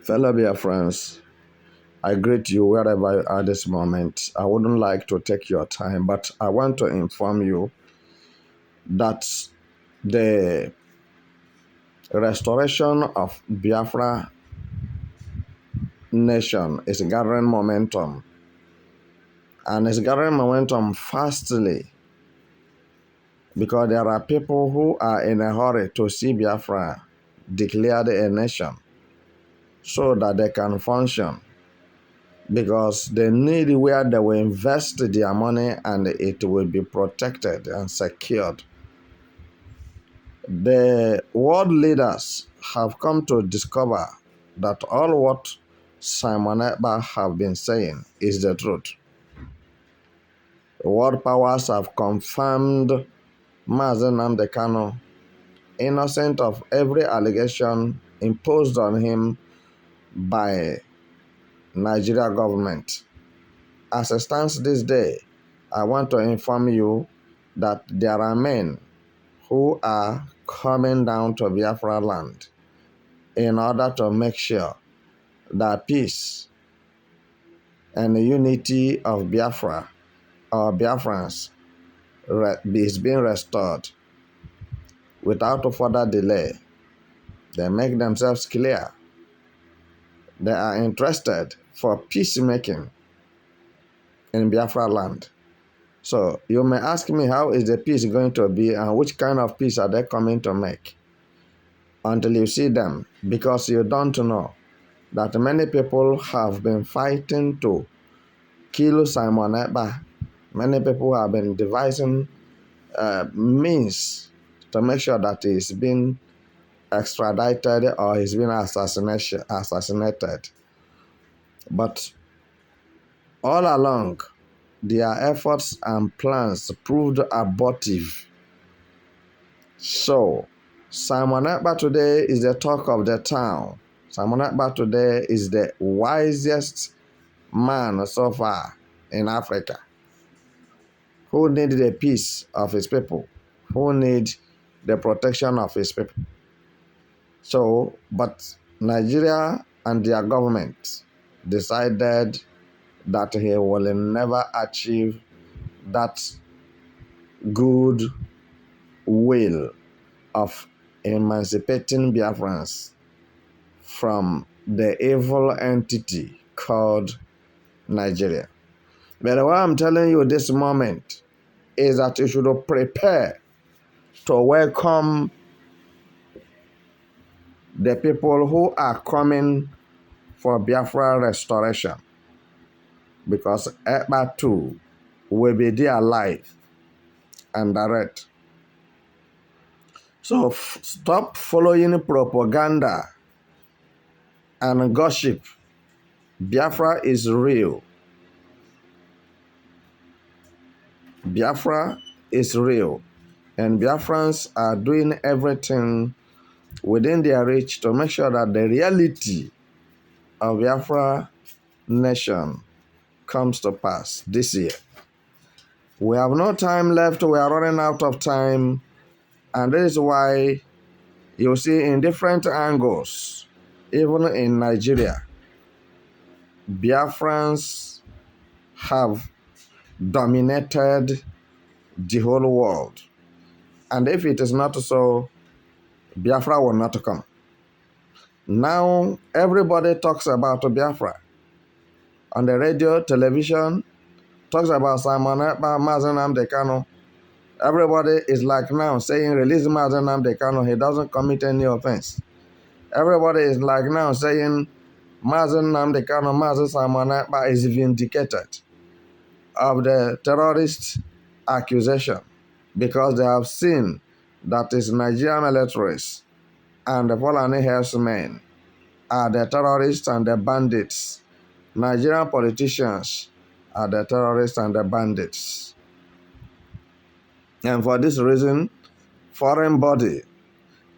Fellow Biafrans, I greet you wherever you are this moment. I wouldn't like to take your time, but I want to inform you that the restoration of Biafra nation is gathering momentum, and it's gathering momentum fastly because there are people who are in a hurry to see Biafra declared a nation so that they can function, because they need where they will invest their money and it will be protected and secured. The world leaders have come to discover that all what Simon Ekpa have been saying is the truth. World powers have confirmed Mazen Nnamdi Kanu innocent of every allegation imposed on him by Nigeria government. As it stands this day, I want to inform you that there are men who are coming down to Biafra land in order to make sure that peace and the unity of Biafra or Biafrans is being restored without further delay. They make themselves clear. They are interested for peacemaking in Biafra land. So you may ask me, how is the peace going to be and which kind of peace are they coming to make? Until you see them, because you don't know that many people have been fighting to kill Simon Ekpa. Many people have been devising means to make sure that he's been extradited or he's been assassinated. But all along, their efforts and plans proved abortive. So, Simon Ekpa today is the talk of the town. Simon Ekpa today is the wisest man so far in Africa, who need the peace of his people, who need the protection of his people. So, but Nigeria and their government decided that he will never achieve that good will of emancipating Biafrans from the evil entity called Nigeria. But what I'm telling you this moment is that you should prepare to welcome the people who are coming for Biafra restoration, because Ekpa too will be there live and direct. So stop following propaganda and gossip. Biafra is real. Biafra is real. And Biafrans are doing everything within their reach to make sure that the reality of Biafra nation comes to pass this year. We have no time left. We are running out of time. And this is why you see in different angles, even in Nigeria, Biafrans have dominated the whole world. And if it is not so, Biafra will not come. Now, everybody talks about Biafra. On the radio, television, talks about Simon Ekpa, Mazen Nnamdi Kanu. Everybody is like now saying, release Mazen Nnamdi Kanu, he doesn't commit any offense. Everybody is like now saying, Mazen Nnamdi Kanu, Mazen Simon Ekpa is vindicated of the terrorist accusation, because they have seen that is Nigerian militaries and the Fulani herdsmen are the terrorists and the bandits. Nigerian politicians are the terrorists and the bandits. And for this reason, foreign bodies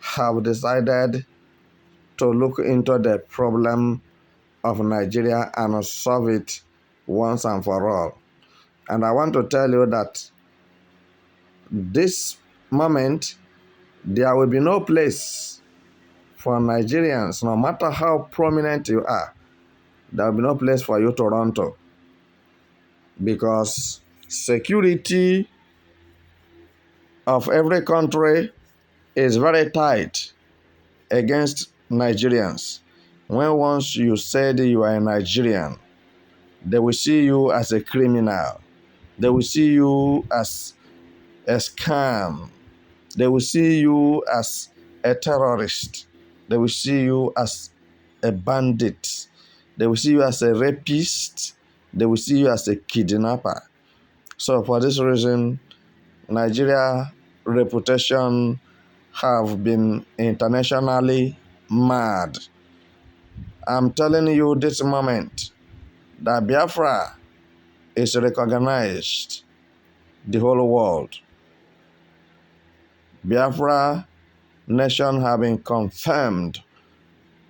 have decided to look into the problem of Nigeria and solve it once and for all. And I want to tell you that this moment, there will be no place for Nigerians, no matter how prominent you are, there will be no place for you to run to, because security of every country is very tight against Nigerians. When once you said you are a Nigerian, they will see you as a criminal. They will see you as a scam. They will see you as a terrorist. They will see you as a bandit. They will see you as a rapist. They will see you as a kidnapper. So for this reason, Nigeria reputation have been internationally mad. I'm telling you this moment that Biafra is recognized the whole world. Biafra nation have been confirmed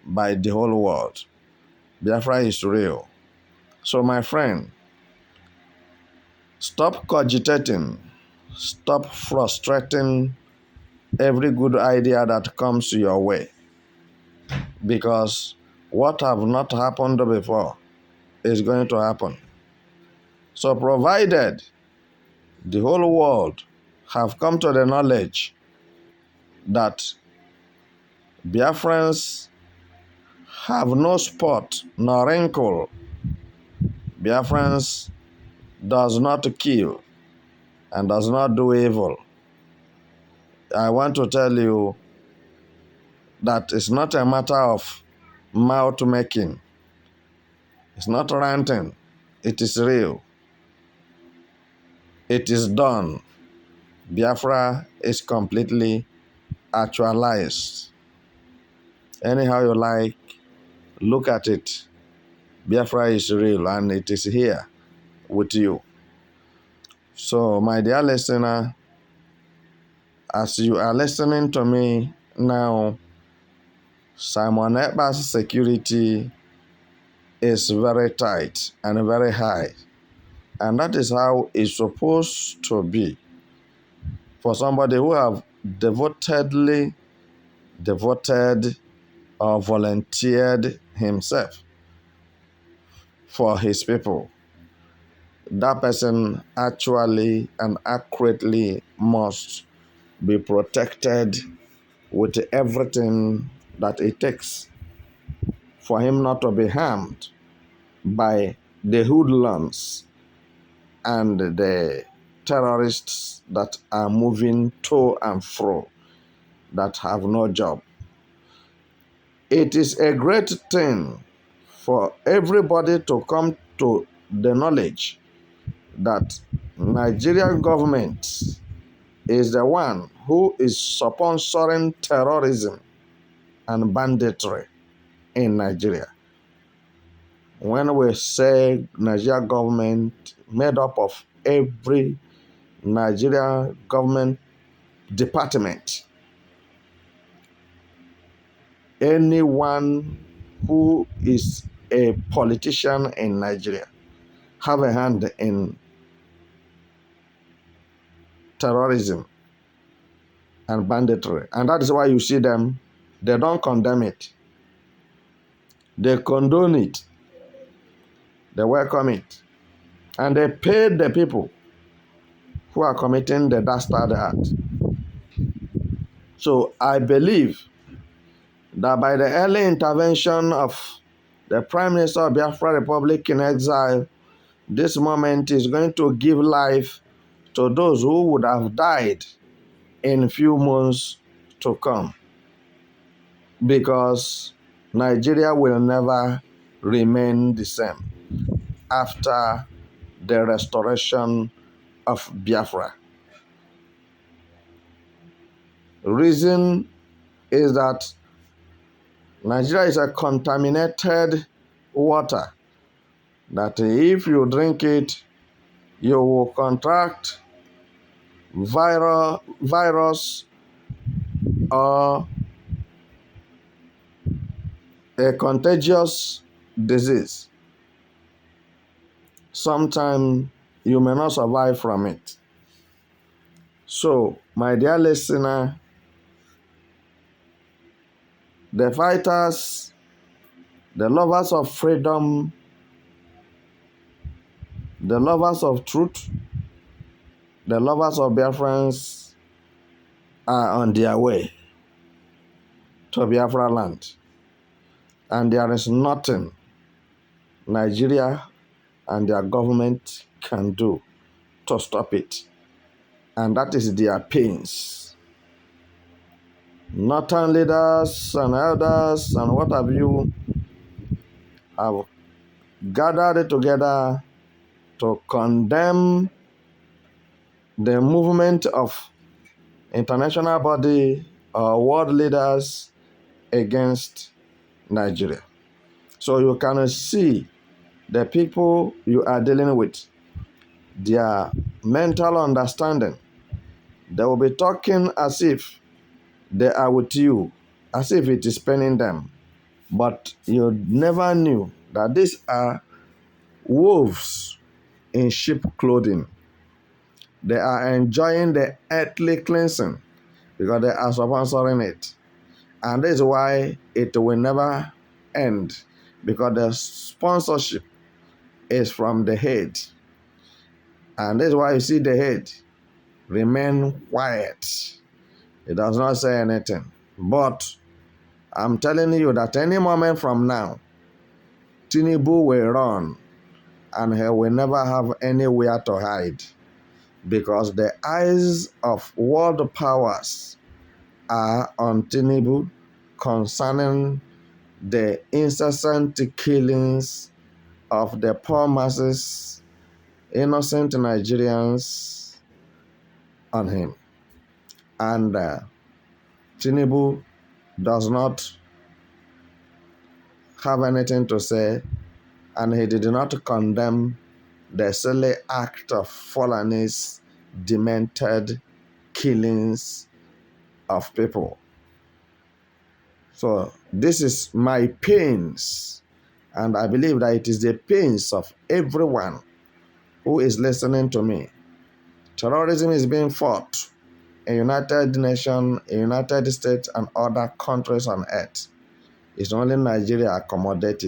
by the whole world. Biafra is real. So my friend, stop cogitating, stop frustrating every good idea that comes your way, because what have not happened before is going to happen. So provided the whole world have come to the knowledge that Biafrans have no spot nor wrinkle, Biafrans does not kill and does not do evil, I want to tell you that it's not a matter of mouth making. It's not ranting. It is real. It is done. Biafra is completely actualized. Anyhow you like, look at it. Biafra is real and it is here with you. So, my dear listener, as you are listening to me now, Simon Ekpa's security is very tight and very high. And that is how it's supposed to be for somebody who have devoted or volunteered himself for his people. That person actually and accurately must be protected with everything that it takes for him not to be harmed by the hoodlums and the terrorists that are moving to and fro, that have no job. It is a great thing for everybody to come to the knowledge that Nigerian government is the one who is sponsoring terrorism and banditry in Nigeria. When we say Nigeria government, made up of every Nigeria government department, anyone who is a politician in Nigeria have a hand in terrorism and banditry. And that is why you see them, they don't condemn it. They condone it. They welcome it. And they pay the people who are committing the dastard act. So I believe that by the early intervention of the Prime Minister of Biafra Republic in exile, this moment is going to give life to those who would have died in few months to come. Because Nigeria will never remain the same after the restoration of Biafra. The reason is that Nigeria is a contaminated water that if you drink it, you will contract virus or a contagious disease. Sometimes you may not survive from it. So, my dear listener, the fighters, the lovers of freedom, the lovers of truth, the lovers of Biafrans are on their way to Biafra land. And there is nothing Nigeria and their government can do to stop it. And that is their pains. Northern leaders and elders and what have you have gathered together to condemn the movement of international body or world leaders against Nigeria. So you can see the people you are dealing with, their mental understanding. They will be talking as if they are with you, as if it is paining them. But you never knew that these are wolves in sheep clothing. They are enjoying the earthly cleansing because they are sponsoring it. And this is why it will never end, because the sponsorship is from the head. And this is why you see the head remain quiet. It does not say anything. But I'm telling you that any moment from now, Tinubu will run and he will never have anywhere to hide, because the eyes of world powers are on Tinubu concerning the incessant killings of the poor masses, innocent Nigerians on him. And Tinubu does not have anything to say, and he did not condemn the silly act of Fulani's demented killings of people. So this is my pains, and I believe that it is the pains of everyone who is listening to me. Terrorism is being fought in United Nations, in United States, and other countries on earth. It's only Nigeria accommodating.